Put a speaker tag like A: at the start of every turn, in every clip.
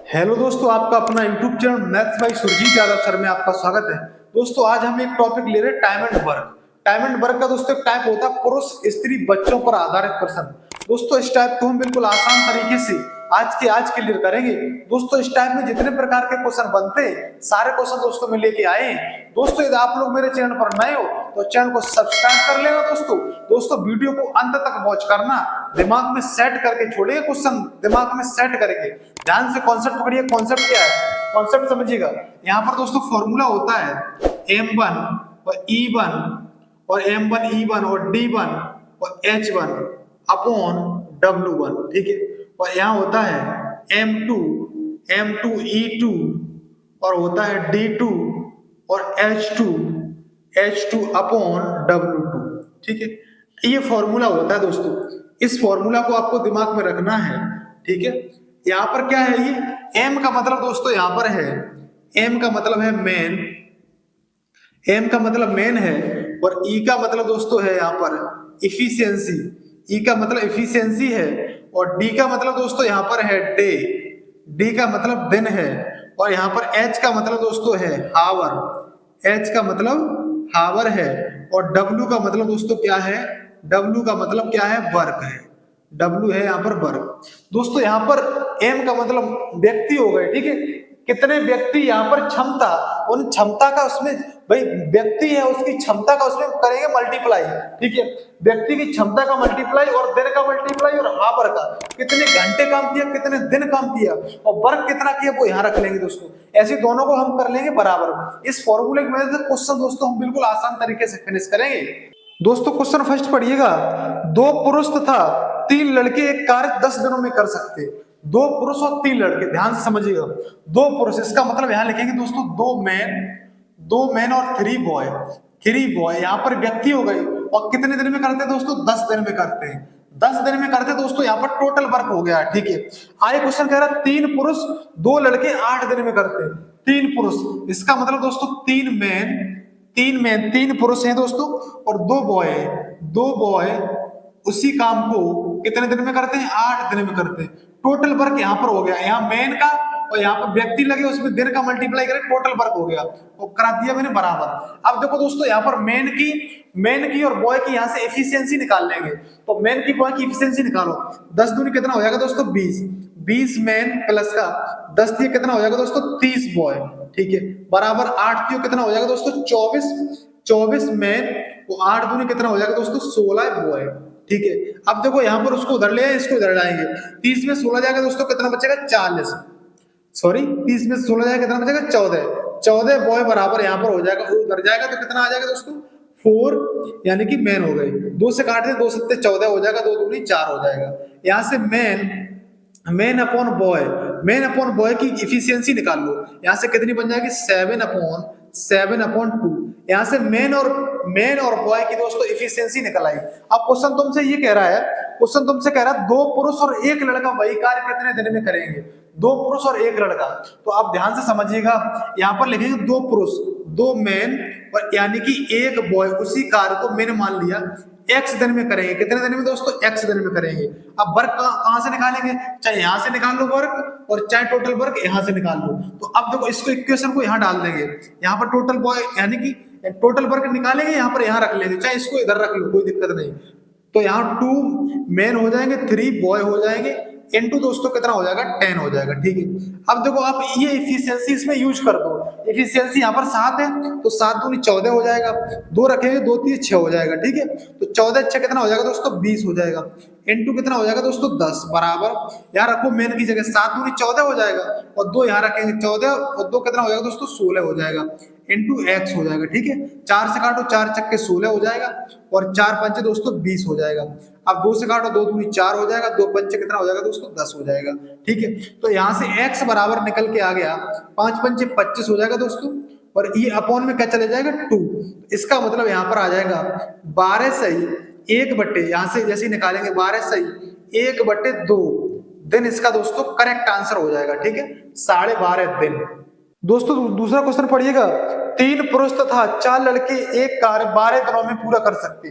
A: Hello दोस्तों, आपका अपना YouTube channel maths by Surjeet Yadav sir में आपका स्वागत है। दोस्तों आज हम एक टॉपिक ले रहे हैं time and work. Time and work का दोस्तों एक टाइप होता है पुरुष स्त्री बच्चों पर आधारित प्रश्न। दोस्तों इस टाइप को हम बिल्कुल आसान तरीके से आज के लिए करेंगे। दोस्तों इस टाइप में जितने प्रकार के क्वेश्चन बनते हैं सारे क्वेश्चन दोस्तों में लेके आए हैं। दोस्तों यदि आप लोग मेरे चैनल पर नए हो तो चैनल को सब्सक्राइब कर लेना। दोस्तों वीडियो को अंत तक वॉच करना, दिमाग में सेट करके छोड़िए क्वेश्चन, दिमाग में सेट करके ध्यान से कॉन्सेप्ट पकड़िए। कॉन्सेप्ट क्या है, कॉन्सेप्ट समझिएगा। यहाँ पर दोस्तों फॉर्मूला होता है m1 और e1 और m1 e1 और d1 और h1 अपॉन w1, ठीक है। और यहाँ होता है m2 e2 और होता है d2 और h2 अपॉन w2, ठीक है। ये फॉर्मूला होता है दोस्तों। इस फॉर्मूला को आपको दिमाग में रखना है, ठीक है। यहाँ पर क्या है, ये m का मतलब दोस्तों यहाँ पर है, m का मतलब है मेन, m का मतलब मेन है और e का मतलब दोस्तों है यहाँ पर इफिशियंसी, e का मतलब इफिशियंसी है और d का मतलब दोस्तों यहाँ पर है डे, d का मतलब दिन है और यहाँ पर h का मतलब दोस्तों है हावर, h का मतलब हावर है और w का मतलब दोस्तों क्या है, w का मतलब क्या है, वर्क है। W है यहाँ पर वर्क। दोस्तों यहाँ पर M का मतलब व्यक्ति हो गए, ठीक है। कितने व्यक्ति, यहाँ पर क्षमता, उन क्षमता का उसमें भाई व्यक्ति है उसकी क्षमता का उसमें करेंगे मल्टीप्लाई, ठीक है। व्यक्ति की क्षमता का मल्टीप्लाई और दिन का मल्टीप्लाई और हावर का, कितने घंटे काम किया, कितने दिन काम किया और वर्क कितना किया वो यहाँ रख लेंगे दोस्तों। ऐसे दोनों को हम कर लेंगे बराबर। इस फॉर्मूले की मदद से क्वेश्चन दोस्तों हम बिल्कुल आसान तरीके से फिनिश करेंगे। दोस्तों क्वेश्चन फर्स्ट पढ़िएगा। दो पुरुष तथा 3 लड़के एक कार्य 10 दिनों में कर सकते। दो पुरुष और 3 लड़के, ध्यान से समझिएगा। दो पुरुष, इसका मतलब यहां लिखेंगे दोस्तों दो मैन और 3 बॉय। यहाँ पर व्यक्ति हो गए और कितने दिन में करते हैं दोस्तों, 10 दिन में करते हैं। 10 दिन में करते दोस्तों, यहाँ पर टोटल वर्क हो गया, ठीक है। आगे क्वेश्चन कह रहा है 3 पुरुष 2 लड़के 8 दिन में करते हैं। 3 पुरुष, इसका मतलब दोस्तों 3 पुरुष हैं दोस्तों और 2 बॉय है। 2 बॉय उसी काम को कितने दिन में करते हैं, 8 दिन में करते हैं। टोटल वर्क यहाँ पर हो गया, यहाँ मेन का और यहाँ पर व्यक्ति लगे उसमें दिन का मल्टीप्लाई करें, टोटल वर्क हो गया और करा दिया मैंने बराबर। अब देखो दोस्तों यहाँ पर मेन की और बॉय की यहाँ से एफिशिएंसी निकाल लेंगे। तो मेन की बॉय की एफिशिएंसी निकालो। 10 दूनी कितना हो जाएगा दोस्तों, 20 मेन प्लस का 10 दिए कितना हो जाएगा दोस्तों, 30 बॉय, ठीक है। बराबर 8 दियो कितना हो जाएगा दोस्तों, 24 मेन वो 8 दूनी कितना हो जाएगा दोस्तों, 16 बॉय, ठीक है। अब देखो यहाँ पर उसको उधर ले आए, इसको इधर लाएंगे। 30 में 16 जाएगा दोस्तों, कितना बचेगा, 40, सॉरी 30 में 16 जाएगा, कितना बचेगा, 14 बॉय बराबर यहाँ पर हो जाएगा, उधर जाएगा तो कितना आ जाएगा दोस्तों, 4, यानी कि मैन हो गए। 2 से काट दे, 2 सत्ते 14 हो जाएगा, 2 दूनी 4 हो जाएगा। यहाँ से मेन अपॉन बॉय की इफिशियंसी निकाल लो। यहाँ से कितनी बन जाएगी, 7/2। यहाँ से मेन और बॉय की दोस्तों इफिशियंसी निकल आई। अब क्वेश्चन तुमसे ये कह रहा है, 2 पुरुष और 1 लड़का वही कार्य कितने दिन में करेंगे। 2 पुरुष और 1 लड़का, तो आप ध्यान से समझिएगा। यहाँ पर लिखेंगे 2 पुरुष 2 मेन और यानी कि 1 बॉय, उसी कार्य को मैंने मान लिया x दिन में करेंगे। कितने दिन में दोस्तों, x दिन में करेंगे। अब वर्क कहां से निकालेंगे, चाहे यहां से निकाल लो वर्क और चाहे टोटल वर्क यहां से निकाल लो। तो अब देखो इसको इक्वेशन को यहां डाल देंगे। यहाँ पर टोटल बॉय यानी कि टोटल वर्क निकालेंगे, यहाँ पर यहां रख लेंगे, चाहे इसको इधर रख लो, कोई दिक्कत नहीं। तो यहाँ 2 मेन हो जाएंगे, 3 बॉय हो जाएंगे, इनटू दोस्तों कितना हो जाएगा, 10 हो जाएगा, ठीक है। अब देखो आप ये इफिशियंसी इसमें यूज कर दो। इफिशियंसी यहाँ पर 7 है तो 7 दूनी 14 हो जाएगा, 2 रखेंगे 2 3 6 हो जाएगा, ठीक है। तो 14 6 कितना हो जाएगा दोस्तों, 20 हो जाएगा। इनटू कितना हो जाएगा दोस्तों, 10 बराबर यहाँ रखो मेन की जगह, 7 दूनी 14 हो जाएगा और 2 यहाँ रखेंगे 14 और 2 कितना हो जाएगा दोस्तों, 16 हो जाएगा, इंटू x हो जाएगा, ठीक है। 4 से काटो, 4 चक्के 16 हो जाएगा और 4 पंचे दोस्तों 20 हो जाएगा। अब 2 से काटो, 2 दूनी 4 हो जाएगा, 2 पंचे कितना हो जाएगा दोस्तों, 10 हो जाएगा, ठीक है। तो यहाँ से x बराबर निकल के आ गया, 5 पंचे 25 हो जाएगा दोस्तों और ये अपॉन में क्या चले जाएगा, 2। इसका मतलब यहाँ पर आ जाएगा 12 सही 1 बट्टे, यहाँ से जैसे निकालेंगे 12 सही 1/2 दिन, इसका दोस्तों करेक्ट आंसर हो जाएगा, ठीक है, 12.5 दिन। दोस्तों दूसरा क्वेश्चन पढ़िएगा। 3 पुरुष तथा 4 लड़के एक कार्य 12 दिनों में पूरा कर सकते।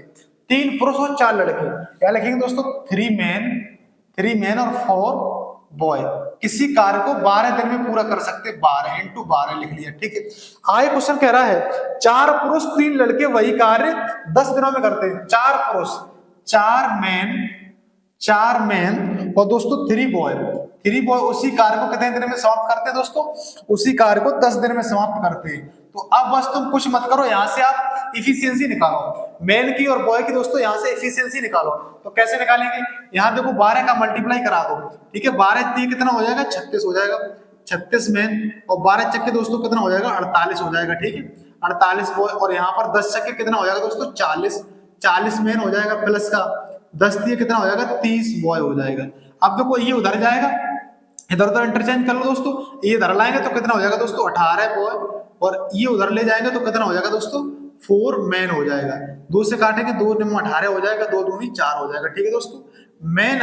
A: 3 पुरुष और 4 लड़के, क्या लिखेंगे दोस्तों, 3 मैन और 4 बॉय किसी कार्य को 12 दिन में पूरा कर सकते, 12 इंटू 12 लिख लिया, ठीक है। आगे क्वेश्चन कह रहा है 4 पुरुष 3 लड़के वही कार्य 10 दिनों में करते हैं। 4 पुरुष, 4 मैन और दोस्तों 3 बॉय, 3 बॉय उसी कार्य को कितने दिन में समाप्त करते हैं दोस्तों? उसी कार्य को 10 दिन में समाप्त करते हैं। तो अब बस तुम कुछ मत करो, यहां से आप इफिशियंसी निकालो, मैन की और बॉय की दोस्तों, यहां से इफिशियंसी निकालो। तो कैसे निकालेंगे? यहां देखो 12 का मल्टीप्लाई करा दो, ठीक है। 12 3 कितना हो जाएगा? 36 हो जाएगा, 36 मैन और 12 चक्के दोस्तों कितना हो जाएगा? 48 हो जाएगा, ठीक है। 48 बॉय और यहाँ पर 10 चक्के कितना हो जाएगा दोस्तों? 40 मैन हो जाएगा, प्लस का 10 दिए कितना हो जाएगा? 30 बॉय हो जाएगा। अब देखो ये उधर जाएगा, इधर उधर इंटरचेंज कर लो दोस्तों, ये इधर लाएंगे तो कितना हो जाएगा दोस्तों? 18 बॉय और ये उधर ले जाएंगे तो कितना हो जाएगा दोस्तों? 4 मैन हो जाएगा। 2 से काटेंगे 2 9 18 हो जाएगा, 2 दूनी 4 हो जाएगा, ठीक है दोस्तों। मैन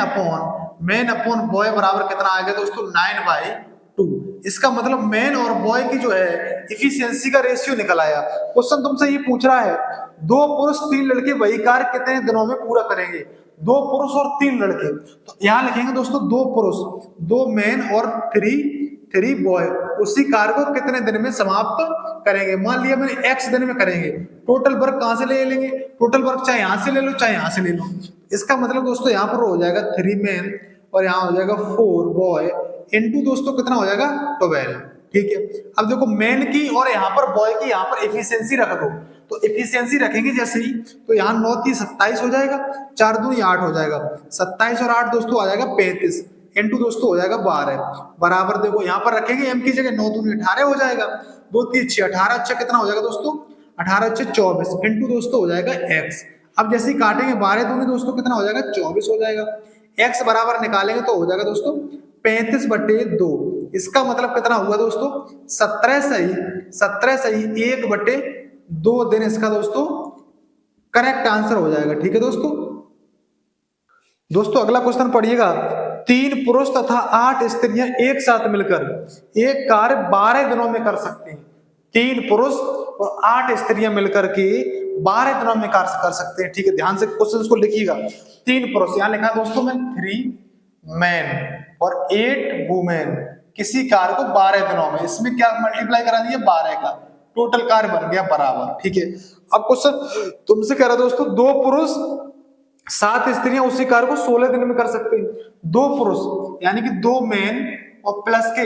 A: अपॉन बॉय बराबर कितना आ गया दोस्तों? 9/2। इसका मतलब मैन और बॉय की जो है इफिशियंसी का रेशियो निकल आया। क्वेश्चन तुमसे ये पूछ रहा है 2 पुरुष 3 लड़के वही कार्य कितने दिनों में पूरा करेंगे? 2 पुरुष और 3 लड़के, तो यहाँ लिखेंगे दोस्तों 2 पुरुष 2 मैन और 3 बॉय उसी कार्य को कितने दिन में समाप्त करेंगे। मान लिया मैंने x दिन में करेंगे, टोटल वर्क कहां से ले लेंगे? टोटल वर्क चाहे यहां से ले लो चाहे यहां से ले लो। इसका मतलब दोस्तों यहाँ पर हो जाएगा 3 मैन और यहाँ हो जाएगा 4 बॉय इनटू दोस्तों कितना हो जाएगा? 12, ठीक है। अब देखो मैन की और यहाँ पर बॉय की यहाँ पर एफिशिएंसी रख दो, तो एफिशिएंसी रखेंगे जैसे ही, तो यहाँ 9 3 27 हो जाएगा, 4 2 8 हो जाएगा, 27 और 8 दोस्तों आ जाएगा 35 इनटू दोस्तों हो जाएगा 12 बराबर। देखो यहाँ पर रखेंगे m की जगह 9 2 18 हो जाएगा, 2 3 6 18, अच्छा कितना हो जाएगा दोस्तों? 18 अच्छे 24 इनटू दोस्तों हो जाएगा x। अब जैसे ही काटेंगे 12 दूनी दोस्तों कितना हो जाएगा? 24 हो जाएगा। x बराबर निकालेंगे तो हो जाएगा दोस्तों 35/2। इसका मतलब कितना हुआ दोस्तों? 17 सही 1/2 दिन इसका दोस्तों करेक्ट आंसर हो जाएगा, ठीक है दोस्तों। दोस्तों अगला क्वेश्चन पढ़िएगा 3 पुरुष तथा 8 स्त्रियां एक साथ मिलकर एक कार्य 12 दिनों में कर सकते हैं। 3 पुरुष और 8 स्त्रियां मिलकर के 12 दिनों में कार्य कर सकते हैं, ठीक है। ध्यान से क्वेश्चन को लिखिएगा। 3 पुरुष, यहाँ लिखा दोस्तों मैं 3 मैन और 8 वुमेन किसी कार्य को 12 दिनों में, इसमें क्या मल्टीप्लाई करा दिया? 12 का, टोटल कार्य बन गया बराबर, ठीक है। अब क्वेश्चन तुमसे कह रहा है दोस्तों 2 पुरुष 7 स्त्रियां उसी कार्य को 16 दिन में कर सकते हैं। 2 पुरुष यानी कि 2 मैन और प्लस के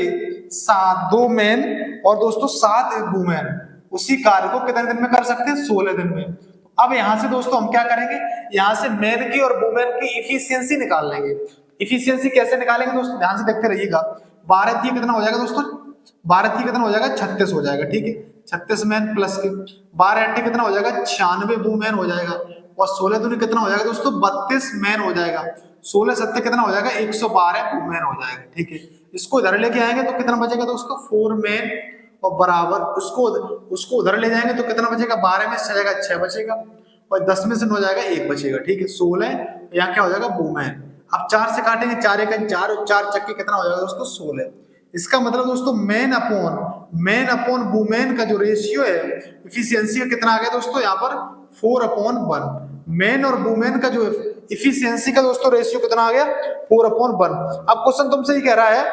A: 2 मैन और दोस्तों 7 वुमेन उसी कार्य को कितने दिन में कर सकते हैं? 16 दिन में। अब यहां से दोस्तों हम क्या करेंगे? यहां से मैन की और वुमेन की इफिशियंसी निकाल लेंगे। इफिशियंसी कैसे निकालेंगे दोस्तों? ध्यान से देखते रहिएगा। 12 3 कितना हो जाएगा दोस्तों? 12 3 कितना हो जाएगा? 36 हो जाएगा, ठीक है। 36 मैन प्लस के 12 8 कितना हो जाएगा? 96 वुमेन हो जाएगा और 16 दूनी कितना हो जाएगा दोस्तों? 32 मैन हो जाएगा। 16 7 कितना हो जाएगा? 112 वुमेन हो जाएगा, ठीक है। इसको इधर लेके आएंगे तो कितना बचेगा दोस्तों? 4 मैन और बराबर उसको उधर ले जाएंगे तो कितना बचेगा? 12 में से जाएगा 6 बचेगा और 10 में से 9 जाएगा 1 बचेगा, ठीक है। 16 यहाँ क्या हो जाएगा? वुमेन। अब 4 से काटेंगे, 4 1 4 और 4 चक्के कितना हो जाएगा दोस्तों? 16। इसका मतलब दोस्तों मैन अपॉन वुमेन का जो रेशियो है इफिशियंसी का कितना आ गया दोस्तों? यहाँ पर 4/1। मैन और वुमेन का जो इफिशियंसी का दोस्तों रेशियो कितना आ गया? 4/1। अब क्वेश्चन तुमसे ये कह रहा है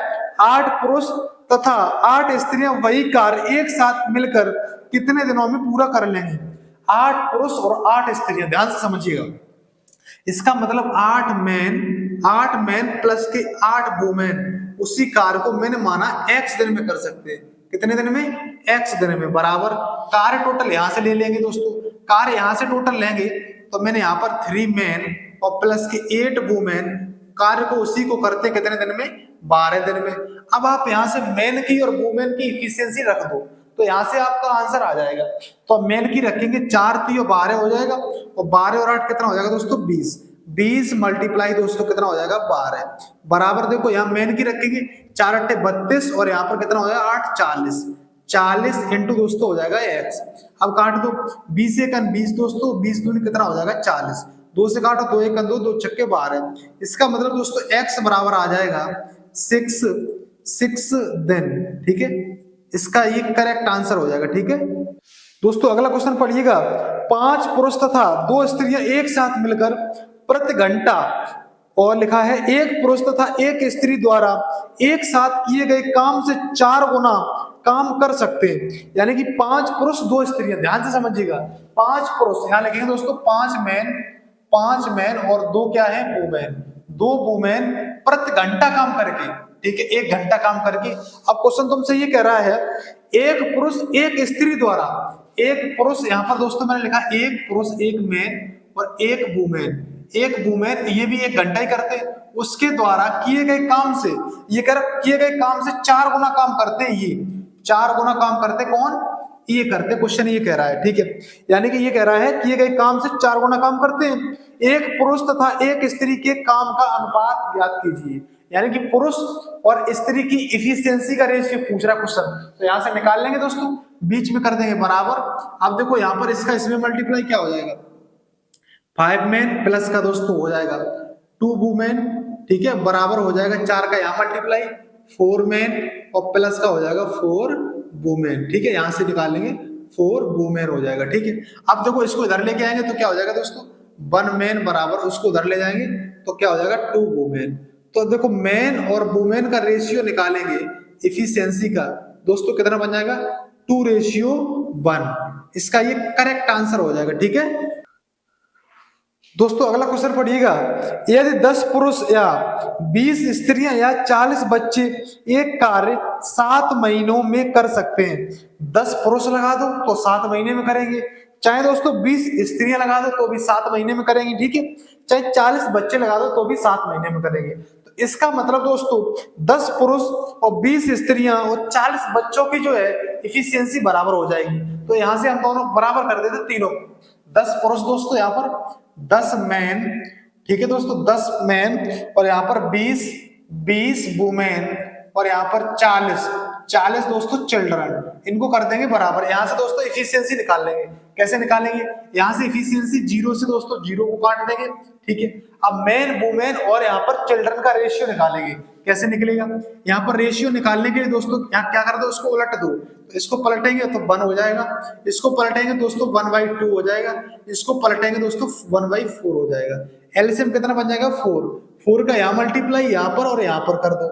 A: 8 पुरुष तथा 8 स्त्रियां वही कार्य एक साथ मिलकर कितने दिनों में पूरा कर लेंगे? 8 पुरुष और 8 स्त्रियां, ध्यान से समझिएगा। इसका मतलब 8 मैन प्लस के 8 वुमेन उसी कार्य को मैंने माना x दिन में कर सकते हैं। कितने दिन में? x दिन में बराबर। कार्य टोटल यहां से ले लेंगे दोस्तों, कार्य यहां से टोटल लेंगे तो मैंने यहाँ पर 3 मैन और प्लस के 8 वुमेन कार्य को उसी को करते कितने दिन में? 12 दिन में। अब आप यहाँ से मैन की और वुमेन की इफिशियंसी रख दो तो यहाँ से आपका आंसर आ जाएगा। तो मैन की रखेंगे 4 3 और 12 हो जाएगा और 12 और 8 कितना हो जाएगा दोस्तों? 20 मल्टीप्लाई दोस्तों कितना हो जाएगा? 12 बराबर। देखो यहाँ मैन की रखेंगे 4 8 32 और यहाँ पर कितना हो जाएगा? 8 40 इंटू दोस्तों हो जाएगा x। अब काट दो 20 1 20 दोस्तों, 20 दूनी कितना हो जाएगा? 40। 2 से काटो 2 1 2 2 छक्के 12। इसका मतलब दोस्तों x बराबर आ जाएगा 6 दिन, ठीक है। इसका ये करेक्ट आंसर हो जाएगा, ठीक है दोस्तों। अगला क्वेश्चन पढ़िएगा 5 पुरुष तथा 2 स्त्रियां एक साथ मिलकर प्रति घंटा और लिखा है एक पुरुष तथा एक स्त्री द्वारा एक साथ किए गए काम से 4 गुना काम कर सकते हैं, यानी कि 5 पुरुष 2 स्त्रियां। ध्यान से समझिएगा, 5 पुरुष, यहां लिखेंगे दोस्तों 5 मैन और 2 क्या है वुमेन, 2 वुमेन प्रति घंटा काम करके, ठीक है, 1 घंटा काम करके। अब क्वेश्चन तुमसे ये कह रहा है एक पुरुष एक स्त्री द्वारा, एक पुरुष, यहां पर दोस्तों मैंने लिखा एक पुरुष एक मैन और एक वुमेन, ये भी 1 घंटा ही करते हैं, उसके द्वारा किए गए काम से, ये किए गए काम से 4 गुना काम करते हैं, ये 4 गुना काम करते कौन, ये करते, क्वेश्चन ये कह रहा है, ठीक है, यानी कि ये कह रहा है किए गए काम से 4 गुना काम करते हैं। एक पुरुष तथा एक स्त्री के काम का अनुपात ज्ञात कीजिए, यानी कि पुरुष और स्त्री की इफिशियंसी का रेशियो पूछ रहा क्वेश्चन, तो यहां से निकाल लेंगे दोस्तों, बीच में कर देंगे बराबर। अब देखो यहां पर इसका इसमें मल्टीप्लाई क्या हो जाएगा, 5 मैन प्लस का दोस्तों हो जाएगा 2 वुमेन, ठीक है, बराबर हो जाएगा 4 का यहां मल्टीप्लाई 4 मैन और प्लस का हो जाएगा 4 वुमेन, ठीक है, यहां से निकाल लेंगे 4 वुमेन हो जाएगा, ठीक है। अब देखो इसको इधर लेके आएंगे तो क्या हो जाएगा दोस्तों, 1 मैन बराबर उसको उधर ले जाएंगे तो क्या हो जाएगा 2 वुमेन। तो देखो मैन और वुमेन का रेशियो निकालेंगे इफिशियंसी का, दोस्तों कितना बन जाएगा 2:1, इसका ये करेक्ट आंसर हो जाएगा, ठीक है। दोस्तों अगला क्वेश्चन पढ़िएगा, यदि 10 पुरुष या 20 स्त्रियां या 40 बच्चे एक कार्य 7 महीनों में कर सकते हैं, 10 पुरुष लगा दो तो 7 महीने में करेंगे, चाहे दोस्तों 20 स्त्रियां लगा दो तो भी 7 महीने में करेंगे, ठीक है, चाहे 40 बच्चे लगा दो तो भी 7 महीने में करेंगे। तो इसका मतलब दोस्तों 10 पुरुष और 20 स्त्रियां और 40 बच्चों की जो है इफिशियंसी बराबर हो जाएगी, तो यहां से हम दोनों बराबर कर देते तीनों, 10 पुरुष दोस्तों यहाँ पर 10 मैन, ठीक है दोस्तों 10 मैन और यहाँ पर 20 वुमेन और यहाँ पर 40 दोस्तों चिल्ड्रन, इनको कर देंगे बराबर। यहाँ से दोस्तों इफिशियंसी निकाल लेंगे, कैसे निकालेंगे, यहाँ से इफिशियंसी 0 से दोस्तों 0 को काट देंगे, ठीक है। अब मैन वुमेन और यहाँ पर चिल्ड्रन का रेशियो निकालेंगे, कैसे निकलेगा, यहाँ पर रेशियो निकालने के लिए दोस्तों यहाँ क्या कर दो, उसको उलट दो, तो इसको पलटेंगे तो 1 हो जाएगा, इसको पलटेंगे दोस्तों 1/2 हो जाएगा, इसको पलटेंगे दोस्तों 1/4 हो जाएगा। एलसीएम कितना बन जाएगा 4 का यहाँ मल्टीप्लाई यहाँ पर और यहाँ पर कर दो,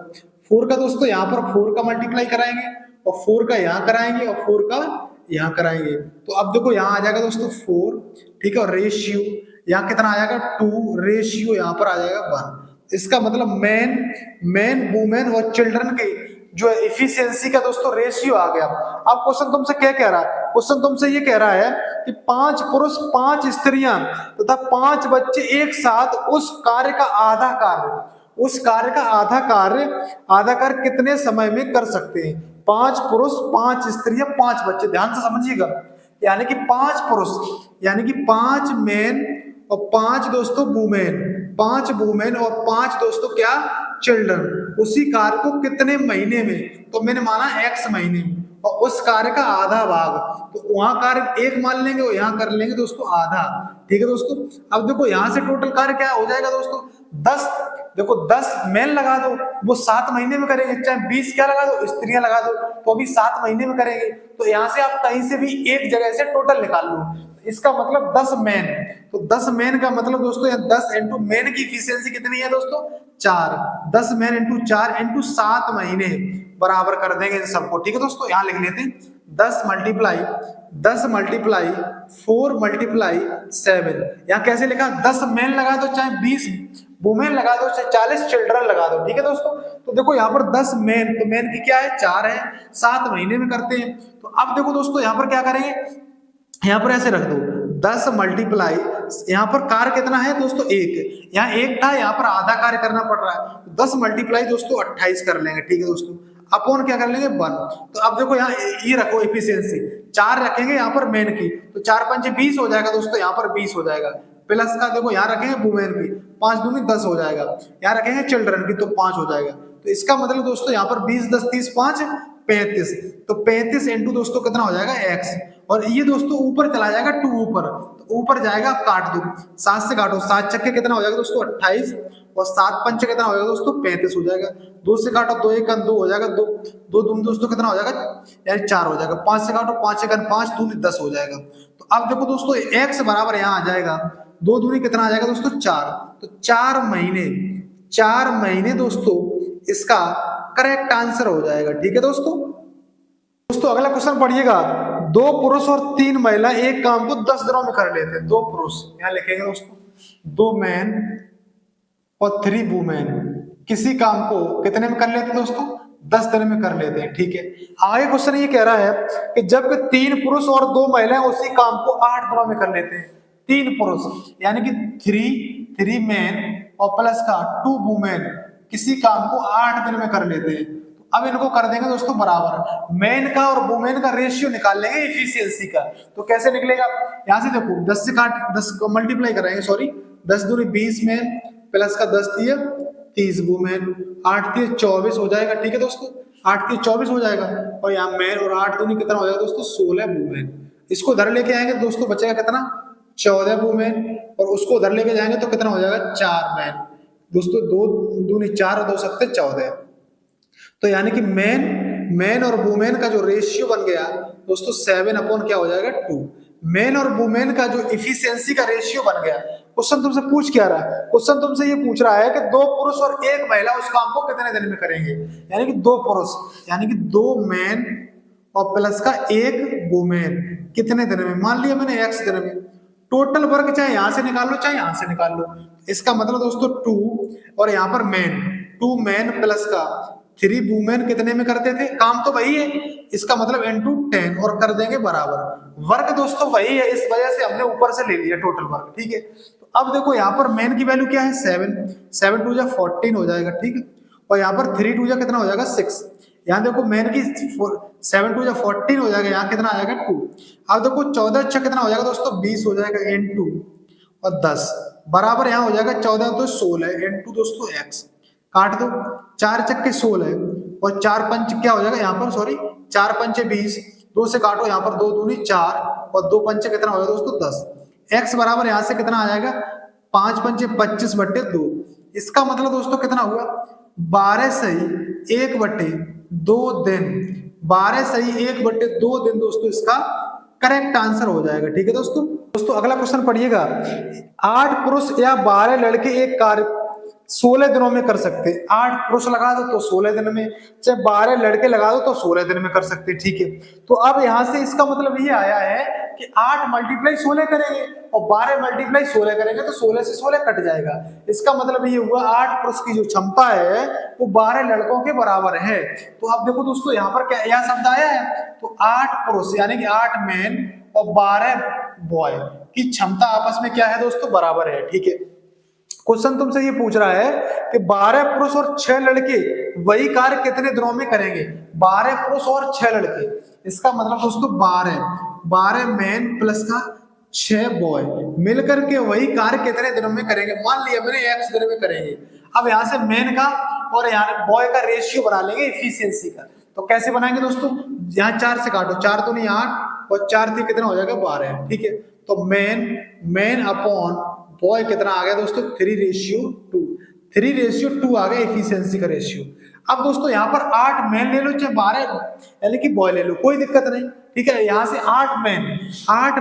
A: 4 का दोस्तों यहाँ पर 4 का मल्टीप्लाई कराएंगे और 4 का यहाँ कराएंगे और 4 का यहाँ कराएंगे, तो अब देखो यहाँ आ जाएगा दोस्तों 4, ठीक है, और रेशियो यहाँ कितना आ जाएगा 2, रेशियो यहाँ पर आ जाएगा 1। इसका मतलब मैन वुमेन और चिल्ड्रन के जो इफिशियंसी का दोस्तों रेशियो आ गया। अब क्वेश्चन तुमसे क्या कह रहा है, क्वेश्चन तुमसे ये कह रहा है कि 5 पुरुष 5 स्त्रियां तथा 5 बच्चे एक साथ उस कार्य का आधा कार्य कितने समय में कर सकते हैं। 5 पुरुष 5 स्त्रियां 5 बच्चे, ध्यान से समझिएगा, यानी कि 5 पुरुष यानी कि 5 मैन और 5 दोस्तों वुमेन, 5 वुमेन और 5 दोस्तों क्या चिल्ड्रन, उसी कार्य को कितने महीने में, तो मैंने माना x महीने में, और उस कार्य का आधा भाग, तो वहां कार्य 1 मान लेंगे और यहाँ कर लेंगे दोस्तों आधा, ठीक है दोस्तों। अब देखो यहाँ से टोटल कार्य क्या हो जाएगा दोस्तों 10, देखो 10 मैन लगा दो वो 7 महीने में करेंगे, चाहे 20 क्या लगा दो स्त्रियां लगा दो तो भी 7 महीने में करेंगे, तो यहाँ से आप कहीं से भी एक जगह से टोटल निकाल लो, इसका मतलब 10 मैन, तो 10 मैन का मतलब दोस्तों 10 इंटू मैन की इफिशियंसी कितनी है दोस्तों 4, 10 मैन इंटू 4 इंटू 7 महीने बराबर कर देंगे इन सबको, ठीक है दोस्तों। यहाँ लिख लेते हैं 10 मल्टीप्लाई 4 मल्टीप्लाई 7, यहाँ कैसे लिखा 10 मैन लगा दो चाहे 20 वुमेन लगा दो चाहे 40 चिल्ड्रन लगा दो, ठीक है दोस्तों। तो देखो यहाँ पर 10 मैन, तो मैन की क्या है 4 है, 7 महीने में करते हैं। तो अब देखो दोस्तों यहाँ पर क्या करेंगे, यहाँ पर ऐसे रख दो 10 मल्टीप्लाई, यहाँ पर कार्य कितना है दोस्तों 1, यहाँ 1 था, यहाँ पर आधा कार्य करना पड़ रहा है, 10 मल्टीप्लाई दोस्तों 28 कर लेंगे, ठीक है दोस्तों, अपॉन क्या कर लेंगे 1। तो अब देखो यहाँ ये रखो इफिशियंसी 4 रखेंगे यहाँ पर मैन की, तो 4 5 20 हो जाएगा दोस्तों, यहाँ पर 20 हो जाएगा, प्लस का देखो यहाँ रखेंगे वुमेन की 5 दूनी 10 हो जाएगा, यहाँ रखेंगे चिल्ड्रन की तो 5 हो जाएगा, तो इसका मतलब दोस्तों यहाँ पर 20 10 30 5 35, तो 35 इंटू दोस्तों कितना हो जाएगा x, और ये दोस्तों ऊपर चला जाएगा 2 ऊपर, तो ऊपर जाएगा आप काट दो, 7 से काटो, 7 छक्के कितना हो जाएगा दोस्तों 28 और 7 पंचे कितना हो जाएगा दोस्तों 35 हो जाएगा, 2 से काटो 2 1 2 हो जाएगा, 2 दूनी दोस्तों कितना हो जाएगा यानी 4 हो जाएगा, 5 से काटो 5 1 5 दूनी 10 हो जाएगा। तो अब देखो दोस्तों x बराबर यहाँ आ जाएगा 2 दूनी कितना आ जाएगा दोस्तों 4, तो 4 महीने 4 महीने दोस्तों इसका करेक्ट आंसर हो जाएगा। ठीक है दोस्तों। दोस्तों अगला क्वेश्चन पढ़िएगा, 2 पुरुष और 3 महिला एक काम को 10 दिनों में कर लेते हैं। 2 पुरुष, यहां लिखेंगे दोस्तों 2 मैन और 3 वुमेन किसी काम को कितने में कर लेते हैं दोस्तों? 10 दिन में कर लेते हैं। ठीक है। आगे क्वेश्चन ये कह रहा है कि जब 3 पुरुष और 2 महिलाएं उसी काम को 8 दिनों में कर लेते हैं। 3 पुरुष यानी कि 3 मैन और प्लस का 2 वुमेन किसी काम को 8 दिन में कर लेते हैं। तो अब इनको कर देंगे दोस्तों बराबर, मैन का और वुमेन का रेशियो निकाल लेंगे एफिशिएंसी का। तो कैसे निकलेगा? यहां से देखो 10 से 10 को मल्टीप्लाई कराएंगे, सॉरी 10 दूनी 20 मैन प्लस का 10 दिया 30 वुमेन, 8 के 24 हो जाएगा। ठीक है दोस्तों, 8 के 24 हो जाएगा और यहाँ मैन और 8 दूनी कितना हो जाएगा दोस्तों? 16 वुमेन। इसको उधर लेके आएंगे दोस्तों बचेगा कितना? 14 वुमेन और उसको उधर लेके जाएंगे तो कितना हो जाएगा? 4 मैन। दोस्तों 2 दूनी 4 और 2 सकते 14। तो यानी कि मैन और वुमेन का जो रेशियो बन गया दोस्तों 7 अपॉन क्या हो जाएगा? 2। मैन और वुमेन का जो इफिशियंसी का रेशियो बन गया। क्वेश्चन तुमसे पूछ क्या रहा है? क्वेश्चन तुमसे ये पूछ रहा है कि 2 पुरुष और 1 महिला उस काम को कितने दिन में करेंगे। यानी कि 2 पुरुष यानी कि 2 मैन और प्लस का 1 वुमेन कितने दिन में? मान लिया मैंने x दिन में। टोटल वर्क चाहे यहां से निकाल लो चाहे यहां से निकाल लो। इसका मतलब दोस्तों 2 और यहाँ पर मैन 2 मैन प्लस का 3 वुमेन कितने में करते थे? काम तो वही है, इसका मतलब into 10 और कर देंगे बराबर। वर्क दोस्तों वही है, इस वजह से हमने ऊपर से ले लिया टोटल वर्क। ठीक है। तो अब देखो यहाँ पर मैन की वैल्यू क्या है? 7 2 जा 14 हो जाएगा। ठीक है। और यहाँ पर 3 2 जा कितना हो जाएगा? 6। यहाँ देखो मैन की 7 2 जा 14 हो जाएगा, यहाँ कितना आ जाएगा? 2। अब देखो 14 अच्छा कितना हो जाएगा दोस्तों? 20 हो जाएगा into और 10 बराबर यहाँ हो जाएगा 14 तो 16 into दोस्तों x। काट दो, 4 चक्के 16 और 4 पंच क्या हो जाएगा यहाँ पर? सॉरी 4 पंचे 20, 2 से काटो यहाँ पर 2 दूनी 4 और 2 पंचे कितना हो जाएगा दोस्तों? 10। x बराबर यहाँ से कितना आ जाएगा? 5 पंचे 25/2। इसका मतलब दोस्तों कितना हुआ? 12 सही 1/2 दिन। 12 सही 1/2 दिन दोस्तों इसका करेक्ट आंसर हो जाएगा। ठीक है दोस्तों। दोस्तों अगला क्वेश्चन पढ़िएगा, 8 पुरुष या 12 लड़के एक कार्य 16 दिनों में कर सकते हैं। 8 पुरुष लगा दो तो 16 दिन में, चाहे 12 लड़के लगा दो तो 16 दिन में कर सकते हैं। ठीक है। तो अब यहां से इसका मतलब ये आया है कि 8 मल्टीप्लाई 16 करेंगे और 12 मल्टीप्लाई 16 करेंगे तो 16 से 16 कट जाएगा। इसका मतलब ये हुआ 8 पुरुष की जो क्षमता है वो 12 लड़कों के बराबर है। तो अब देखो दोस्तों यहाँ पर क्या यह शब्द आया है? तो 8 पुरुष यानी कि 8 मैन और 12 बॉय की क्षमता आपस में क्या है दोस्तों? बराबर है। ठीक है। क्वेश्चन तुमसे ये पूछ रहा है कि 12 पुरुष और 6 लड़के वही कार्य कितने दिनों में करेंगे? 12 पुरुष और 6 लड़के, इसका मतलब दोस्तों 12 मैन प्लस का 6 बॉय मिलकर के वही कार्य कितने दिनों में करेंगे? मान लिया मैंने x दिन में करेंगे। अब यहाँ से मैन का और यहाँ बॉय का रेशियो बना लेंगे एफिशिएंसी का। तो कैसे बनाएंगे दोस्तों? यहाँ 4 से काटो, 4 दूनी 8 और 4 3 कितना हो जाएगा? 12। ठीक है। तो मैन अपॉन बॉय कितना आ गया दोस्तों? 3:2। 3:2 आ गया एफिशिएंसी का रेशियो। अब दोस्तों यहाँ पर 8 मैन ले लो चाहे 12 यानी कि बॉय ले लो, कोई दिक्कत नहीं। ठीक है। यहाँ से 8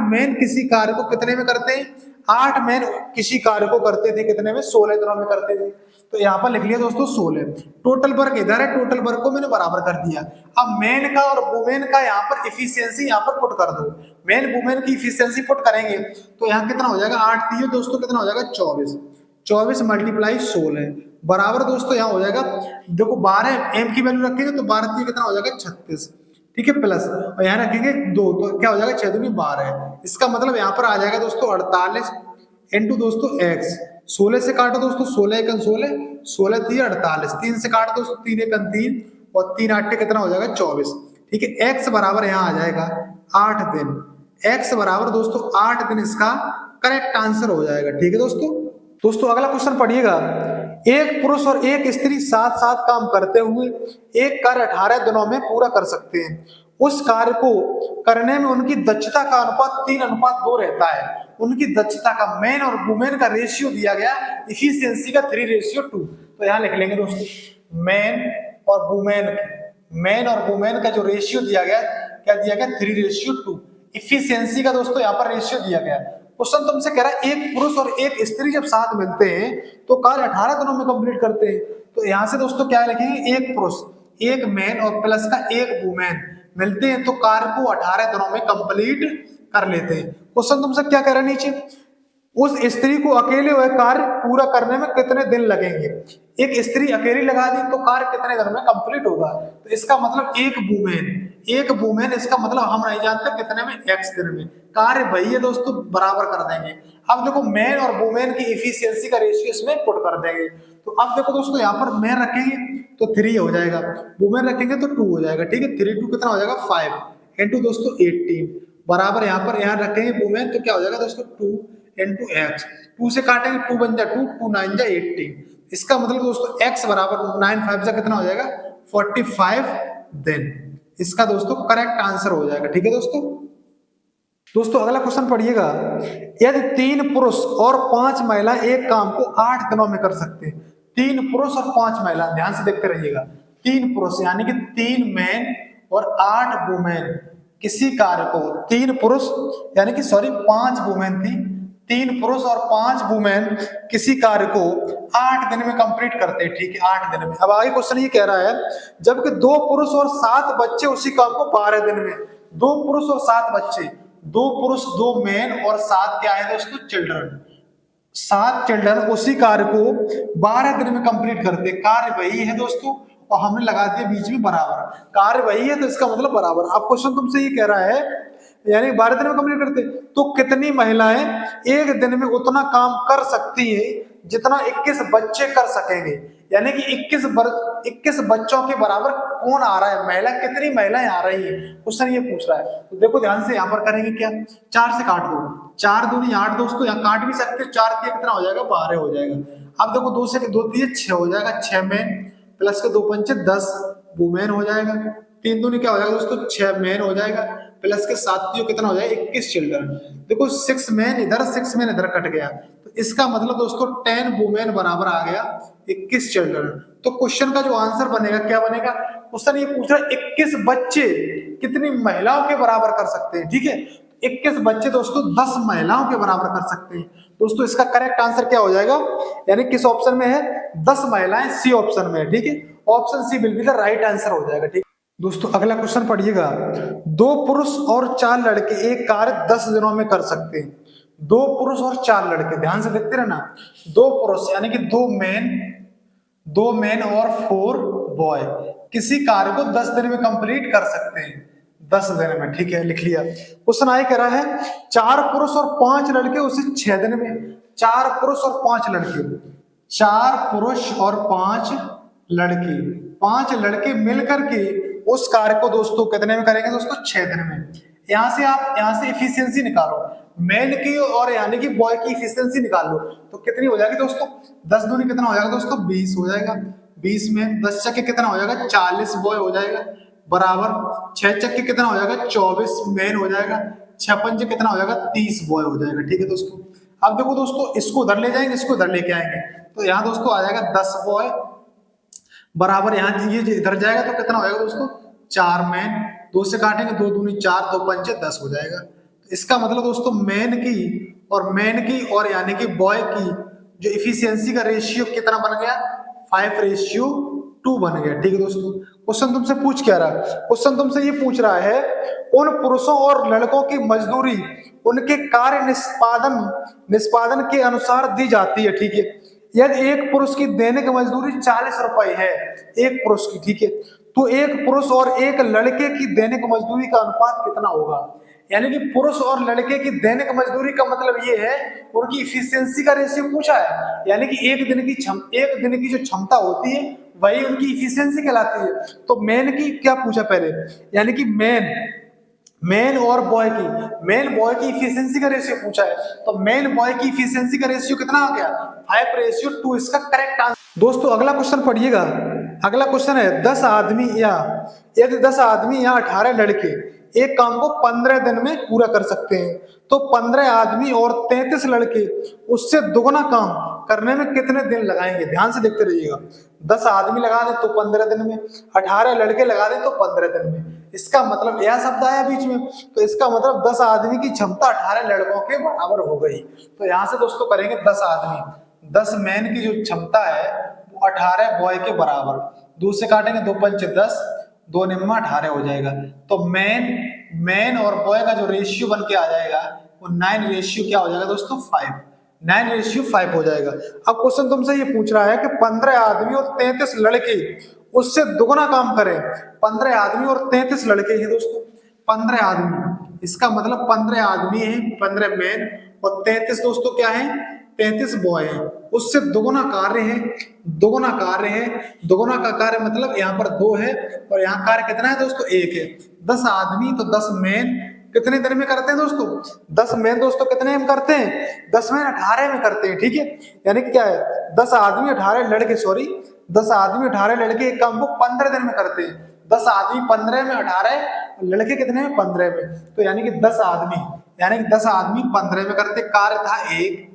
A: मैन किसी कार्य को कितने में करते हैं? 8 मैन किसी कार्य को करते थे कितने में? 16 दिनों में करते थे। तो यहाँ पर लिख लिया दोस्तों 16। टोटल वर्क इधर है, टोटल वर्क को मैंने बराबर कर दिया। अब मैन का और वुमेन का यहाँ पर इफिशियंसी यहाँ पर पुट कर दो। मैन वुमेन की इफिशियंसी पुट करेंगे तो यहाँ कितना हो जाएगा? 8 दिए दोस्तों कितना हो जाएगा? 24 मल्टीप्लाई 16 बराबर दोस्तों यहाँ हो जाएगा, देखो 12 एम की वैल्यू रखेंगे तो 12 दिए कितना हो जाएगा? 36। ठीक है। प्लस और यहाँ रखेंगे 2 तो क्या हो जाएगा? 6 दूनी 12। इसका मतलब यहाँ पर आ जाएगा दोस्तों 48 इंटू दोस्तों x। 16 से काटो दोस्तों, 16 1 16, 16 3 48, 3 से काटो दोस्तों 3 1 3 और 3 8 कितना हो जाएगा? 24। ठीक है। x बराबर यहाँ आ जाएगा 8 दिन। x बराबर दोस्तों 8 दिन इसका करेक्ट आंसर हो जाएगा। ठीक है दोस्तों अगला क्वेश्चन पढ़िएगा, एक पुरुष और एक स्त्री साथ साथ काम करते हुए एक कार्य 18 दिनों में पूरा कर सकते हैं। उस कार्य को करने में उनकी दक्षता का अनुपात 3:2 रहता है। उनकी दक्षता का मैन और वुमेन का रेशियो दिया गया, इफिशियंसी का 3:2। तो यहाँ लिख लेंगे दोस्तों मैन और वुमेन का जो रेशियो दिया गया क्या दिया गया? 3:2। इफिशियंसी का दोस्तों यहाँ पर रेशियो दिया गया क्वेश्चन तुमसे कह रहा है एक पुरुष और एक स्त्री जब साथ मिलते हैं तो कार्य 18 दिनों में कंप्लीट करते हैं। तो यहाँ से दोस्तों क्या लिखेंगे, एक पुरुष एक मैन और प्लस का एक वुमेन मिलते हैं तो कार्य को 18 दिनों में कंप्लीट कर लेते हैं। क्वेश्चन तुमसे क्या कह रहा है नीचे, उस स्त्री को अकेले हुए कार्य पूरा करने में कितने दिन लगेंगे। एक स्त्री अकेली लगा दी तो कार्य कितने दिन में कंप्लीट होगा। तो इसका मतलब एक वुमेन इसका मतलब हम नहीं जानते कितने में, x दिन में। कार्य वही है दोस्तों, बराबर कर देंगे। अब देखो मैन और वुमेन की इफिशियंसी का रेशियो इसमें पुट कर देंगे। तो अब देखो दोस्तों यहाँ पर मैन रखेंगे तो 3 हो जाएगा, वुमेन रखेंगे तो 2 हो जाएगा। ठीक है, 3 2 कितना हो जाएगा 5 इंटू दोस्तों 18 बराबर यहाँ रखेंगे वुमेन तो क्या हो जाएगा दोस्तों 2 इंटू एक्स। 2 से काटेंगे 2 बन जा 2, 2 9 जा 18। इसका मतलब दोस्तों x बराबर 9 5 जा कितना हो जाएगा 45 दिन। इसका दोस्तों करेक्ट आंसर हो जाएगा। ठीक है दोस्तों अगला क्वेश्चन पढ़िएगा, यदि 3 पुरुष और 5 महिला एक काम को 8 दिनों में कर सकते हैं। 3 पुरुष और 5 महिला, ध्यान से देखते रहिएगा। 3 पुरुष यानी कि 3 मैन और 8 वुमेन किसी कार्य को, 3 पुरुष यानी कि 5 वुमेन थी, 3 पुरुष और 5 वुमेन किसी कार्य को 8 दिन में कंप्लीट करते हैं। ठीक है, 8 दिन में। अब आगे क्वेश्चन ये कह रहा है, जबकि 2 पुरुष और 7 बच्चे उसी काम को 12 दिन में, 2 पुरुष और 7 बच्चे, 2 पुरुष 2 मैन और 7 क्या है दोस्तों चिल्ड्रन, 7 चिल्ड्रन उसी कार्य को 12 दिन में कंप्लीट करते। कार्य वही है दोस्तों और हमने लगा दिया बीच में बराबर, कार्य वही है तो इसका मतलब बराबर। अब क्वेश्चन तुमसे ये कह रहा है यानी 12 दिन में कंप्लीट करते तो कितनी महिलाएं एक दिन में उतना काम कर सकती है जितना 21 बच्चे कर सकेंगे। यानी कि 21 बच्चों के बराबर कौन आ रहा है, महिला कितनी महिलाएं आ रही है, क्वेश्चन ये पूछ रहा है। तो देखो ध्यान से यहाँ पर करेंगे क्या, 4 से काट दो, 4 दूनी 8 दोस्तों, यहाँ काट भी सकते, 4 के कितना हो जाएगा 12 हो जाएगा। अब देखो 2 से 2 3 6 हो जाएगा, 6 मैन प्लस के 2 पंचे 10 वुमेन हो जाएगा। 3 दूनी क्या हो जाएगा दोस्तों 6 मैन हो जाएगा प्लस के 7 कितना हो जाएगा 21 चिल्ड्रन। देखो 6 मैन इधर 6 मैन इधर कट गया तो इसका मतलब दोस्तों 10 वुमेन बराबर आ गया 21 चिल्ड्रन। तो क्वेश्चन का जो आंसर बनेगा क्या बनेगा, क्वेश्चन ये पूछ रहा है 21 बच्चे कितनी महिलाओं के बराबर कर सकते हैं। ठीक है, 21 बच्चे दोस्तों 10 महिलाओं के बराबर कर सकते हैं। दोस्तों इसका करेक्ट आंसर क्या हो जाएगा, यानी किस ऑप्शन में है 10 महिलाएं, सी ऑप्शन में है। ठीक है, option C will be the right answer हो जाएगा। ठीक दोस्तों अगला क्वेश्चन पढ़िएगा, 2 पुरुष और 4 लड़के एक कार्य 10 दिनों में कर सकते हैं। 2 पुरुष और 4 लड़के, ध्यान से देखते रहना, 2 पुरुष यानी कि 2 मैन और 4 बॉय किसी कार्य को 10 दिन में कंप्लीट कर सकते हैं, 10 दिन में। ठीक है, लिख लिया। क्वेश्चन आगे कह रहा है 4 पुरुष और 5 लड़के उसे 6 दिन में। 4 पुरुष और 5 लड़के, 4 पुरुष और 5 लड़के, 5 लड़के मिलकर के उस कार्य को दोस्तों कितने में करेंगे दोस्तों 6 दिन में। यहां से इफिशियंसी निकालो, मैन की और यानी कि बॉय की इफिशियंसी निकाल लो तो कितनी हो जाएगी दोस्तों, 10 दूनी कितना हो जाएगा दोस्तों 20 हो जाएगा। 20 में 10 चक्के कितना हो जाएगा 40 बॉय हो जाएगा बराबर, 6 चक्के कितना हो जाएगा 24 मैन हो जाएगा, 6 पंजे कितना हो जाएगा 30 बॉय हो जाएगा। ठीक है दोस्तों, अब देखो दोस्तों इसको उधर ले जाएंगे, इसको उधर लेके आएंगे तो यहाँ दोस्तों आ जाएगा 10 बॉय बराबर, यहाँ ये इधर जाएगा तो कितना हो जाएगा दोस्तों 4 मैन, 2 से काटेंगे 2 दूनी 4, 2 पंचे 10 हो जाएगा। तो इसका मतलब दोस्तों मैन की और यानी कि बॉय की जो इफिशियंसी का रेशियो कितना बन गया 5:2 बन गया। ठीक है दोस्तों, क्वेश्चन तुमसे पूछ क्या रहा है, क्वेश्चन तुमसे ये पूछ रहा है उन पुरुषों और लड़कों की मजदूरी उनके कार्य निष्पादन के अनुसार दी जाती है। ठीक है, यदि एक पुरुष की दैनिक मजदूरी 40 रुपए है, एक पुरुष की, ठीक है, तो एक पुरुष और एक लड़के की दैनिक मजदूरी का अनुपात कितना होगा। यानी कि पुरुष और लड़के की दैनिक मजदूरी का मतलब ये है उनकी इफिशियंसी का रेशियो पूछा है, यानी कि एक दिन की जो क्षमता होती है वही उनकी इफिशियंसी कहलाती है। तो मैन की क्या पूछा पहले, यानी कि मैन और बॉय की इफिशियंसी का रेशियो पूछा है, तो मैन बॉय की इफिशियंसी का रेशियो कितना आ गया 5:2, इसका करेक्ट आंसर। दोस्तों अगला क्वेश्चन पढ़िएगा, अगला क्वेश्चन है 10 आदमी या 18 लड़के एक काम को 15 दिन में पूरा कर सकते हैं। तो 15 आदमी और 33 लड़के उससे दुगना काम करने में कितने दिन लगाएंगे, ध्यान से देखते रहिएगा। 10 आदमी लगा दे तो 15 दिन में, 18 लड़के लगा दे तो 15 दिन में। इसका मतलब यह शब्द आया बीच में, तो इसका मतलब 10 आदमी की क्षमता 18 लड़कों के बराबर हो गई। तो यहां से दोस्तों करेंगे 10 आदमी, 10 मैन की जो क्षमता है वो 18 बॉय के बराबर। 2 से काटेंगे, 2 पंच 10, 2 निम्मा 18 हो जाएगा। तो मैन और बॉय का जो रेशियो बन के आ जाएगा वो 9 रेशियो क्या हो जाएगा दोस्तों 5, 9 रेशियो 5 हो जाएगा। अब क्वेश्चन तुमसे ये पूछ रहा है कि 15 आदमी और 33 लड़के उससे दुगना काम करें। 15 आदमी और 33 लड़के हैं दोस्तों, 15 आदमी, इसका मतलब 15 आदमी है, 15 मैन और 33 दोस्तों क्या है, 33 बॉय है। उससे दुगना कार्य है, दुगना कार्य है, दुगना का कार्य मतलब यहाँ पर 2 है और यहाँ कार्य कितना है दोस्तों 1 है। 10 आदमी तो 10 मैन कितने दिन में करते हैं दोस्तों, 10 मैन दोस्तों कितने में करते हैं, 10 मैन 18 में करते हैं, ठीक है। यानी कि क्या है, 10 आदमी 18 लड़के, सॉरी 10 आदमी 18 लड़के एक काम को 15 दिन में करते हैं। 10 आदमी 15 में, 18 लड़के कितने में 15 में, तो यानी कि 10 आदमी, यानी कि 10 आदमी 15 में करते, कार्य था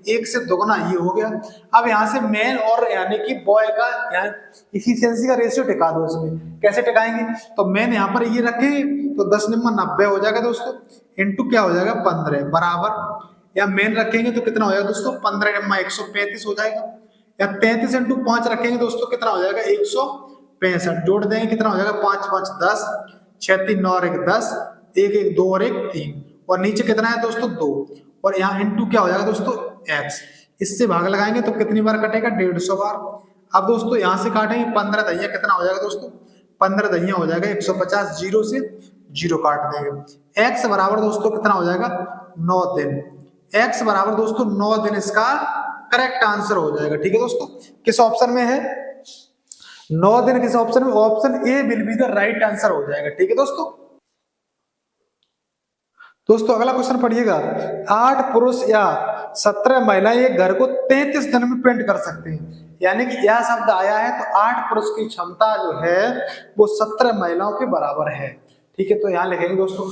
A: 1 से दुगना ये हो गया। अब यहाँ से मैन और यानी कि बॉय का यहाँ इफिशियंसी का रेशियो टिका दो इसमें, कैसे टिकाएंगे, तो मैन यहाँ पर ये रखे तो 10 निम्मा 90 हो जाएगा दोस्तों, इनटू क्या हो जाएगा 15 बराबर, या मैन रखेंगे तो कितना हो जाएगा दोस्तों 15 निम्मा 135 हो जाएगा, या 33 इंटू 5 रखेंगे दोस्तों कितना हो जाएगा 165, जोड़ देंगे कितना हो जाएगा 5 5 10, 6 3 9 और 1 10, 1 1 2 और 1 3, और नीचे कितना है दोस्तों 2, और यहाँ इंटू क्या हो जाएगा दोस्तों x, इससे भाग लगाएंगे तो कितनी बार कटेगा 150 बार। अब दोस्तों यहाँ से काटेंगे 15 दहिया कितना हो जाएगा दोस्तों 15 दहिया हो जाएगा 150, 0 से 0 काट देंगे। x बराबर दोस्तों कितना हो जाएगा 9 दिन, x बराबर दोस्तों 9 दिन इसका करेक्ट आंसर हो जाएगा, ठीक है दोस्तों। किस ऑप्शन में है 9 दिन, किस ऑप्शन में, option A will be the right answer हो जाएगा, ठीक है दोस्तों। दोस्तों अगला क्वेश्चन पढ़िएगा, 8 पुरुष या 17 महिलाएं एक घर को 33 दिन में पेंट कर सकते हैं। यानी कि यह शब्द आया है तो 8 पुरुष की क्षमता जो है वो 17 महिलाओं के बराबर है, ठीक है। तो यहाँ लिखेंगे दोस्तों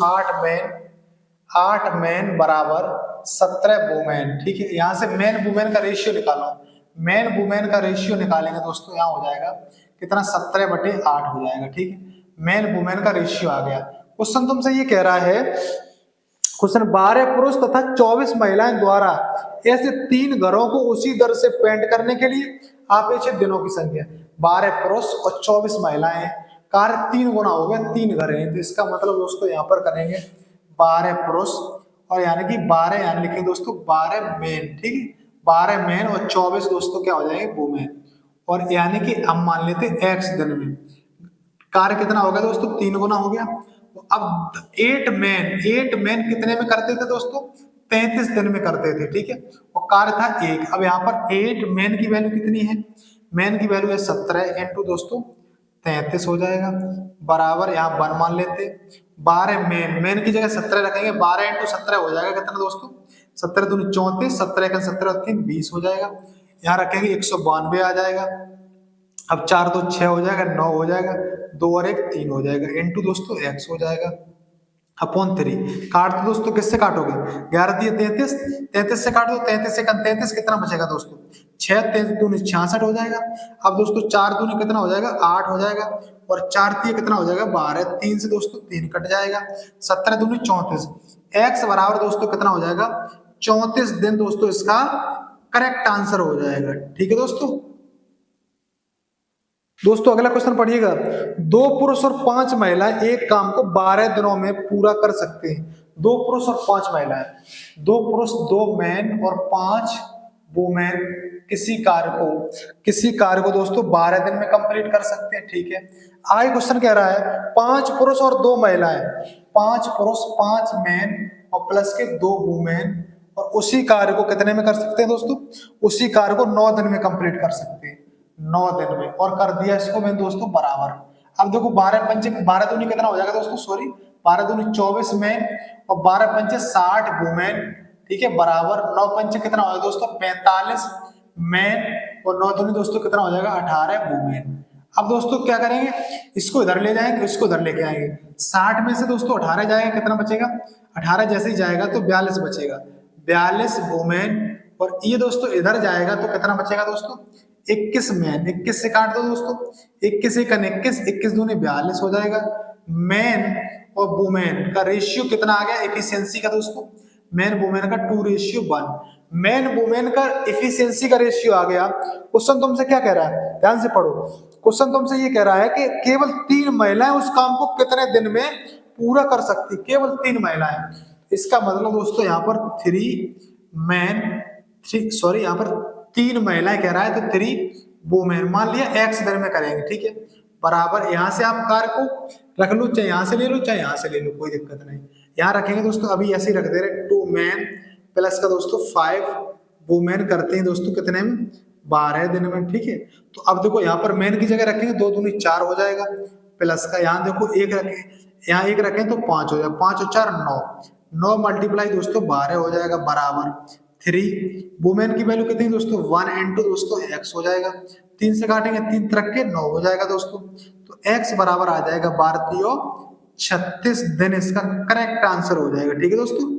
A: 8 मैन बराबर 17 वुमेन, ठीक है। यहाँ से मैन वुमेन का रेशियो निकालो, मैन वुमेन का रेशियो निकालेंगे दोस्तों, यहाँ हो जाएगा कितना 17/8 हो जाएगा, ठीक है। मैन वुमेन का रेशियो आ गया। क्वेश्चन तुमसे ये कह रहा है, क्वेश्चन 12 पुरुष तथा 24 महिलाएं द्वारा ऐसे 3 घरों को उसी दर से पेंट करने के लिए अपेक्षित दिनों की संख्या, 12 पुरुष और 24 महिलाएं, कार्य 3 गुना हो गया, 3 घर हैं, तो इसका मतलब दोस्तों यहाँ पर करेंगे 12 पुरुष और यानी कि 12 यानी लिखेंगे दोस्तों 12 मेन, ठीक है, 12 मेन और 24 दोस्तों क्या हो जाएंगे वुमेन, और यानी कि हम मान लेते x दिन में कार्य कितना हो गया दोस्तों 3 गुना हो गया। अब 8 मैन कितने में करते थे दोस्तों 33 दिन में करते थे, ठीक है, और कार्य था 1। अब यहाँ पर 8 मैन की वैल्यू कितनी है, मैन की वैल्यू है 17 इंटू दोस्तों 33 हो जाएगा बराबर, यहाँ 1 मान लेते, 12 मैन की जगह 17 रखेंगे, 12 इंटू 17 हो जाएगा कितना दोस्तों 17 दूनी 34, 17 का 17 3 20 हो जाएगा, यहाँ रखेंगे 192 आ जाएगा। अब 4 2 6 हो जाएगा, 9 हो जाएगा, 2 और 1 3 हो जाएगा, इंटू दोस्तों x हो जाएगा अपॉन 3। काट दो दोस्तों, किससे काटोगे 11 दिए 33, 33 से काट दो, 33 से 33 कितना बचेगा दोस्तों 6, 33 दूनी 66 हो जाएगा। अब दोस्तों 4 दूनी कितना हो जाएगा 8 हो जाएगा, और 4 3 कितना हो जाएगा 12, 3 से दोस्तों 3 कट जाएगा, 17 दूनी 34, x बराबर दोस्तों कितना हो जाएगा 34 दिन दोस्तों इसका करेक्ट आंसर हो जाएगा, ठीक है दोस्तों। दोस्तों अगला क्वेश्चन पढ़िएगा, 2 पुरुष और 5 महिलाएं एक काम को 12 दिनों में पूरा कर सकते हैं। 2 पुरुष और 5 महिलाएं, 2 पुरुष 2 मैन और 5 वुमेन किसी कार्य को दोस्तों 12 दिन में कंप्लीट कर सकते हैं, ठीक है। आगे क्वेश्चन कह रहा है 5 पुरुष और 2 महिलाएं, 5 पुरुष 5 मैन और प्लस के 2 वुमेन, और उसी कार्य को कितने में कर सकते हैं दोस्तों, उसी कार्य को 9 दिन में कंप्लीट कर सकते हैं, 9 दिन में, और कर दिया इसको मैंने दोस्तों बराबर। अब देखो 12 दूनी कितना हो जाएगा दोस्तों, सॉरी 12 दूनी 24 मैन और 12 पंचे 60 वुमेन, ठीक है, बराबर 9 पंचे कितना हो जाएगा दोस्तों 45 मैन और 9 दूनी दोस्तों कितना हो जाएगा 18 वुमेन। अब दोस्तों क्या करेंगे, इसको इधर ले जाएंगे, इसको इधर लेके आएंगे। 60 में से दोस्तों 18 जाएगा, कितना बचेगा, 18 जैसे ही जाएगा तो 42 बचेगा, 42 वुमेन। और ये दोस्तों इधर जाएगा तो कितना बचेगा दोस्तों, 21 मैन। 21 से काट दो दोस्तों, 21 एक 21, 21 दूनी 42 हो जाएगा। मैन और वुमेन का रेशियो कितना आ गया एफिशिएंसी का दोस्तों, मैन वुमेन का 2:1। मैन वुमेन का एफिशिएंसी का रेशियो आ गया। क्वेश्चन तुमसे क्या कह रहा है, ध्यान से पढ़ो। क्वेश्चन तुमसे ये कह रहा है कि केवल 3 महिलाएं उस काम को कितने दिन में पूरा कर सकती, केवल 3 महिलाएं। इसका मतलब दोस्तों यहाँ पर 3 मैन, सॉरी यहाँ पर 3 महिलाएं कह रहा है तो 3 वुमेन। मान लिया x दर में करेंगे, ठीक है, बराबर। यहाँ से आप कार को रख लो, चाहे यहाँ से ले लो चाहे यहाँ से ले लो, कोई दिक्कत नहीं। यहाँ रखेंगे दोस्तों, अभी ऐसे ही रख दे रहे, 2 मैन प्लस का दोस्तों 5 वुमेन करते हैं दोस्तों कितने में, 12 दिन में, ठीक है। तो अब देखो यहाँ पर मैन की जगह रखेंगे 2 दूनी 4 हो जाएगा, प्लस का यहाँ देखो 1 रखें, यहाँ 1 रखें तो 5 हो जाएगा, 5 और 4 9, 9 मल्टीप्लाई दोस्तों 12 हो जाएगा, बराबर 3 वुमेन की वैल्यू कितनी दोस्तों 1 इंटू दोस्तों x हो जाएगा, 3 से काटेंगे 3 तरक के 9 हो जाएगा दोस्तों। तो x बराबर आ जाएगा 36 दिन, इसका करेक्ट आंसर हो जाएगा, ठीक है दोस्तों।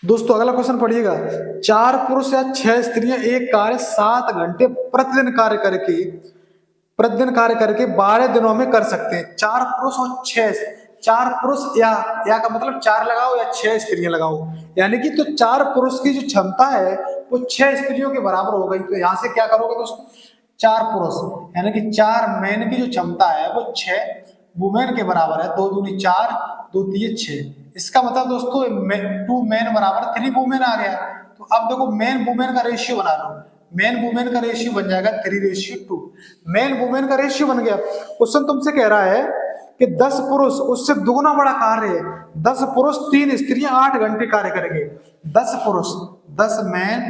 A: दोस्तों अगला क्वेश्चन पढ़िएगा, 4 पुरुष या 6 स्त्रियां एक कार्य 7 घंटे प्रतिदिन कार्य करके 12 दिनों में कर सकते हैं। 4 पुरुष और 4 पुरुष या का मतलब 4 लगाओ या 6 स्त्रियां लगाओ, यानी कि तो 4 पुरुष की जो क्षमता है वो 6 स्त्रियों के बराबर हो गई। तो यहाँ से क्या करोगे दोस्तों, 4 पुरुष यानी कि 4 मैन की जो क्षमता है वो 6 वुमेन के बराबर है, 2 दूनी 4, 2 3 6। इसका मतलब दोस्तों 2 मैन बराबर 3 वुमेन आ गया। तो अब देखो मैन वुमेन का रेशियो बना लो, मैन वुमेन का रेशियो बन जाएगा 3:2। मैन वुमेन का रेशियो बन गया। क्वेश्चन तुमसे कह रहा है कि 10 पुरुष उससे दुगना बड़ा कार्य है, 10 पुरुष 3 स्त्रियां 8 घंटे कार्य करेंगे। 10 पुरुष 10 मैन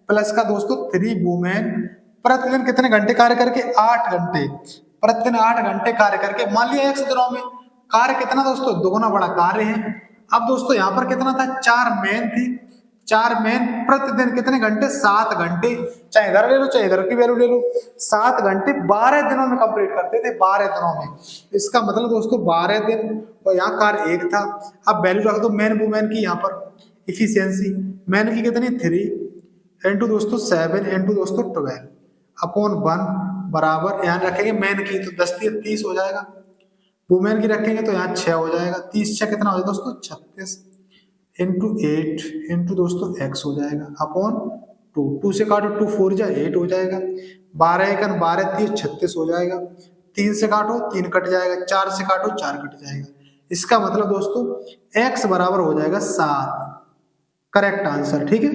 A: प्लस का दोस्तों 3 वुमेन प्रतिदिन कितने घंटे कार्य करके, 8 घंटे, प्रतिदिन 8 घंटे कार्य करके। मान लिया 100 दिनों में कार्य कितना दोस्तों, दुगना बड़ा कार्य है। अब दोस्तों यहाँ पर कितना था, 4 मैन थी, 4 मैन प्रतिदिन कितने घंटे, 7 घंटे, चाहे इधर ले लो चाहे इधर की वैल्यू ले लो, 7 घंटे 12 दिनों में कंप्लीट करते थे, 12 दिनों में। इसका मतलब दोस्तों 12 दिन, और यहाँ कार्य 1 था। अब वैल्यू रख दो मैन वुमेन की, यहाँ पर इफिशियंसी मैन की कितनी 3 इंटू दोस्तों 7 इंटू दोस्तों 12 अपॉन 1 बराबर, यहाँ रखेंगे मैन की तो 10 30 हो जाएगा, वुमेन की रखेंगे तो यहाँ 6 हो जाएगा, 30 6 कितना हो जाएगा दोस्तों 36 इंटू 8 इंटू दोस्तों x हो जाएगा अपॉन 2, 2 से काटो 2 4 जा 8 हो जाएगा, 12 1 12 30 36 हो जाएगा, 3 से काटो 3 कट जाएगा, 4 से काटो 4 कट जाएगा। इसका मतलब दोस्तों x बराबर हो जाएगा 7, करेक्ट आंसर, ठीक है।